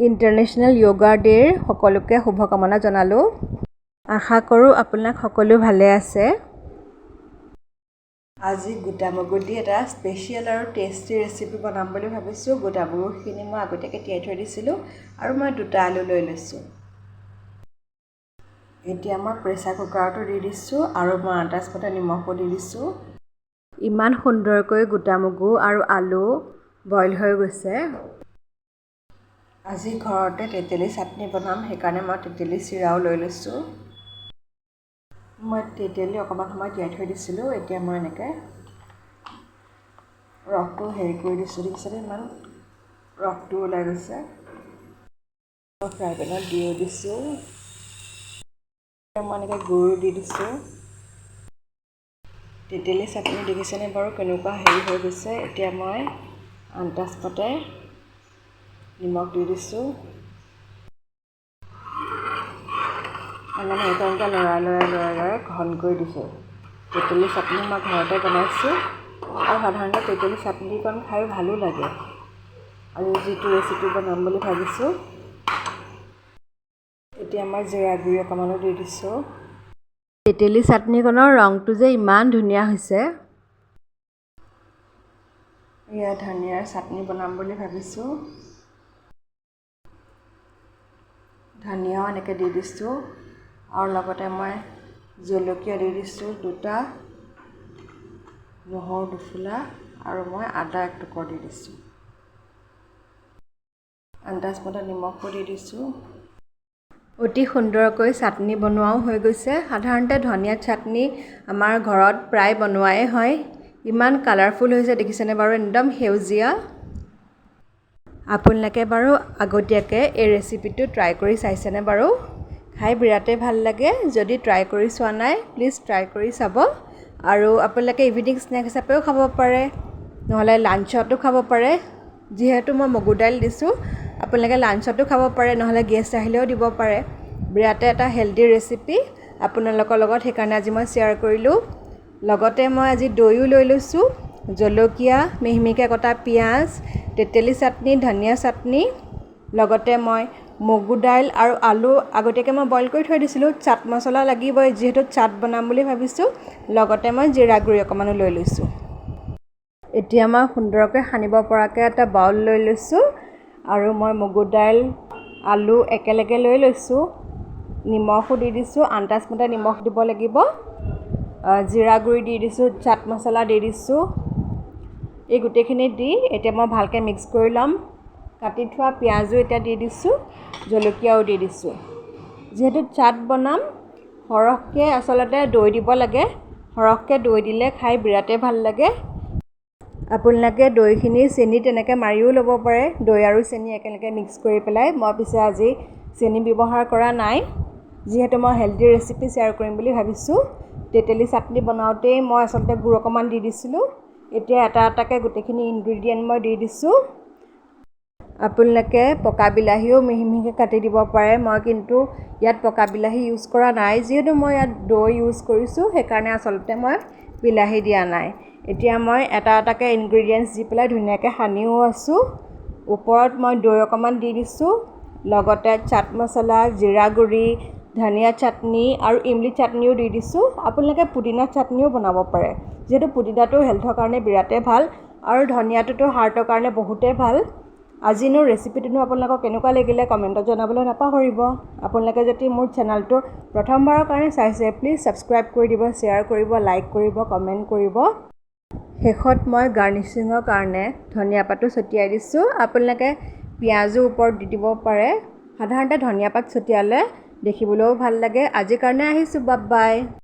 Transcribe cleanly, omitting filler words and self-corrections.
International yoga ডে'ৰ সকলোকে শুভকামনা জনালোঁ। আশা কৰোঁ আপোনাক সকলো ভালে আছে। আজি গোটা মগু দি এটা স্পেচিয়েল আৰু টেষ্টি ৰেচিপি বনাম বুলি ভাবিছোঁ। গোটা মগুখিনি মই আগতীয়াকৈ তিয়াই থৈ দিছিলোঁ আৰু মই 2টা আলু লৈ লৈছোঁ। এতিয়া মই প্ৰেছাৰ কুকাৰটো দি দিছোঁ আৰু মই আন্দাজমতে নিমখো দি দিছোঁ। ইমান সুন্দৰকৈ গোটা মগু আৰু আলু বইল হৈ গৈছে। আজি ঘৰতে তেতেলী চাটনি বনাম, সেইকাৰণে মই তেতেলী চিৰাও লৈ লৈছোঁ। মই তেতেলী অকণমান সময় তিয়াই থৈ দিছিলোঁ। এতিয়া মই এনেকৈ ৰসটো হেৰি কৰি দিছোঁ, দেখিছেনে ইমান ৰসটো ওলাই গৈছে। মই ফ্ৰাই পেনত দিও দিছোঁ। মই এনেকৈ গুড় দি দিছোঁ। তেতেলী চাটনি দেখিছেনে বাৰু কেনেকুৱা হেৰি হৈ গৈছে। এতিয়া মই আন্দাজমতে নিমখ দি দিছোঁ। অলপ এনেকৈ লৰাই ঘন কৰি দিছোঁ। তেতেলী চাটনি মই ঘৰতে বনাইছোঁ আৰু সাধাৰণতে তেতেলী চাটনিকণ খাই ভালো লাগে। আৰু যিটো ৰেচিপি বনাম বুলি ভাবিছোঁ, এতিয়া মই জিৰা গুড়ি অকণমানো দি দিছোঁ। তেতেলী চাটনিকণৰ ৰংটো যে ইমান ধুনীয়া হৈছে। এয়া ধনিয়াৰ চাটনি বনাম বুলি ভাবিছোঁ। ধনিয়াও এনেকৈ দি দিছোঁ আৰু লগতে মই জলকীয়া দি দিছোঁ 2টা, নহৰু 2 ফুলা আৰু মই আদা 1 টুকুৰা দি দিছোঁ। আন্দাজমতে নিমখো দি দিছোঁ। অতি সুন্দৰকৈ চাটনি বনোৱাও হৈ গৈছে। সাধাৰণতে ধনিয়া চাটনি আমাৰ ঘৰত প্ৰায় বনোৱাই হয়। ইমান কালাৰফুল হৈছে দেখিছেনে বাৰু, একদম সেউজীয়া। আপোনালোকে বাৰু আগতীয়াকৈ এই ৰেচিপিটো ট্ৰাই কৰি চাইছেনে বাৰু? খাই বিৰাটেই ভাল লাগে। যদি ট্ৰাই কৰি চোৱা নাই, প্লিজ ট্ৰাই কৰি চাব। আৰু আপোনালোকে ইভিনিং স্নেক হিচাপেও খাব পাৰে, নহ'লে লাঞ্চতো খাব পাৰে। যিহেতু মই মগু দাইল দিছোঁ, আপোনালোকে লাঞ্চতো খাব পাৰে, নহ'লে গেষ্ট আহিলেও দিব পাৰে। বিৰাটেই এটা হেল্ডি ৰেচিপি আপোনালোকৰ লগত, সেইকাৰণে আজি মই শ্বেয়াৰ কৰিলোঁ। লগতে মই আজি দৈও লৈ লৈছোঁ, জলকীয়া, মিহি কটা পিঁয়াজ, তেতেলী চাটনি, ধনিয়া চাটনি, লগতে মই মগু দাইল আৰু আলু আগতীয়াকৈ মই বইল কৰি থৈ দিছিলোঁ। চাট মছলা লাগিবই, যিহেতু চাট বনাম বুলি ভাবিছোঁ। লগতে মই জিৰা গুড়ি অকণমানো লৈ লৈছোঁ। এতিয়া মই সুন্দৰকৈ সানিব পৰাকৈ এটা বাউল লৈ লৈছোঁ আৰু মই মগু দাইল, আলু একেলগে লৈ লৈছোঁ। নিমখো দি দিছোঁ, আন্দাজমতে নিমখ দিব লাগিব। জিৰা গুড়ি দি দিছোঁ, চাট মছলা দি দিছোঁ। এই গোটেইখিনি দি এতিয়া মই ভালকৈ মিক্স কৰি ল'ম। কাটি থোৱা পিঁয়াজো এতিয়া দি দিছোঁ, জলকীয়াও দি দিছোঁ। যিহেতু চাট বনাম, সৰহকৈ আচলতে দৈ দিব লাগে। সৰহকৈ দৈ দিলে খাই বিৰাটেই ভাল লাগে। আপোনালোকে দৈখিনি চেনি তেনেকৈ মাৰিও ল'ব পাৰে, দৈ আৰু চেনি একেলগে মিক্স কৰি পেলাই। মই পিছে আজি চেনি ব্যৱহাৰ কৰা নাই, যিহেতু মই হেল্ডি ৰেচিপি শ্বেয়াৰ কৰিম বুলি ভাবিছোঁ। তেতেলী চাটনি বনাওঁতেই মই আচলতে গুড় অকণমান দি দিছিলোঁ। এতিয়া এটা এটাকৈ গোটেইখিনি ইনগ্ৰিডিয়েণ্ট মই দি দিছোঁ। আপোনালোকে পকা বিলাহীও মিহিকৈ কাটি দিব পাৰে। মই কিন্তু ইয়াত পকা বিলাহী ইউজ কৰা নাই, যিহেতু মই ইয়াত দৈ ইউজ কৰিছোঁ, সেইকাৰণে আচলতে মই বিলাহী দিয়া নাই। এতিয়া মই এটা এটাকৈ ইনগ্ৰিডিয়েণ্টছ দি পেলাই ধুনীয়াকৈ সানিও আছোঁ। ওপৰত মই দৈ অকণমান দি দিছোঁ, লগতে চাট মছলা, জিৰা গুড়ি, ধনিয়া চাটনি আৰু ইমলি চাটনিও দি দিছোঁ। আপোনালোকে পুদিনা চাটনিও বনাব পাৰে, যিহেতু পুদিনাটো হেল্থৰ কাৰণে বিৰাটেই ভাল আৰু ধনিয়াটোতো হাৰ্টৰ কাৰণে বহুতেই ভাল। আজিনো ৰেচিপিটোনো আপোনালোকক কেনেকুৱা লাগিলে কমেণ্টত জনাবলৈ নাপাহৰিব। আপোনালোকে যদি মোৰ চেনেলটো প্ৰথমবাৰৰ কাৰণে চাইছে, প্লিজ ছাবস্ক্ৰাইব কৰি দিব, শ্বেয়াৰ কৰিব, লাইক কৰিব, কমেণ্ট কৰিব। শেষত মই গাৰ্নিচিঙৰ কাৰণে ধনিয়া পাতো ছটিয়াই দিছোঁ। আপোনালোকে পিঁয়াজো ওপৰত দি দিব পাৰে। সাধাৰণতে ধনিয়া পাত ছটিয়ালে দেখিবলৈও ভাল লাগে। আজিৰ কাৰণে আহিছোঁ, বাই বাই।